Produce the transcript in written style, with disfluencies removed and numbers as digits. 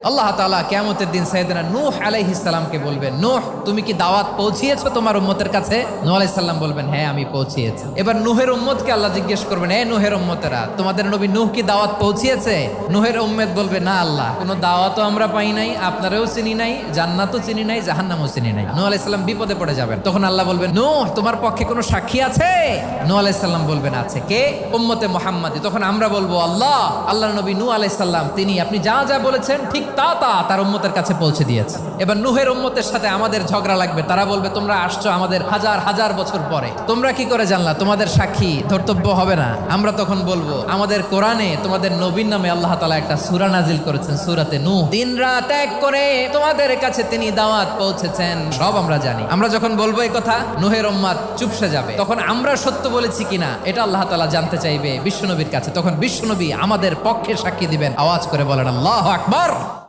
আল্লাহ তাআলা কিয়ামতের দিন সাইয়েদনা নূহ আলাইহিস সালামকে বলবেন, নূহ তুমি কি দাওয়াত পৌঁছিয়েছো তোমার উম্মতের কাছে? নূহ আলাইহিস সালাম বলবেন, হ্যাঁ আমি পৌঁছিয়েছি। এবার নূহের উম্মতকে আল্লাহ জিজ্ঞেস করবেন, হে নূহের উম্মতেরা, তোমাদের নবী নূহ কি দাওয়াত পৌঁছিয়েছে? নূহের উম্মত বলবে, না আল্লাহ, কোনো দাওয়াতও আমরা পাই নাই, আপনারাও চিনি নাই, জান্নাতও চিনি নাই, জাহান্নামও চিনি নাই। নূহ আলাইহিস সালাম বিপদে পড়ে যাবেন। তখন আল্লাহ বলবেন, নূহ তোমার পক্ষে কোনো সাক্ষী আছে? নূহ আলাইহিস সালাম বলবেন, আছে। কে? উম্মতে মুহাম্মাদি। তখন আমরা বলবো, আল্লাহর নবী নূহ আলাইহিস সালাম তিনি আপনি যা যা বলেছেন ঠিক তা তার উম্মতের কাছে পৌঁছে দিয়েছে। এবার নূহের উম্মতের সাথে আমাদের ঝগড়া লাগবে। তারা বলবে, তোমরা আসছো আমাদের হাজার হাজার বছর পরে, তোমরা কি করে জানলা? তোমাদের সাক্ষী ধর্তব্য হবে না? আমরা তখন বলবো, আমাদের কোরআনে তোমাদের নবীর নামে আল্লাহ তাআলা একটা সূরা নাজিল করেছেন, সূরাতে নূহ। দিন রাত এক করে তোমাদের কাছে তিনি দাওয়াত পৌঁছেছেন, সব আমরা জানি। আমরা যখন বলবো এই কথা, নূহের উম্মত চুপসে যাবে। তখন আমরা সত্য বলেছি কিনা এটা আল্লাহ তাআলা জানতে চাইবে বিশ্বনবীর কাছে। তখন বিশ্বনবী আমাদের পক্ষে সাক্ষী দিবেন। আওয়াজ করে বলেন আল্লাহু আকবার।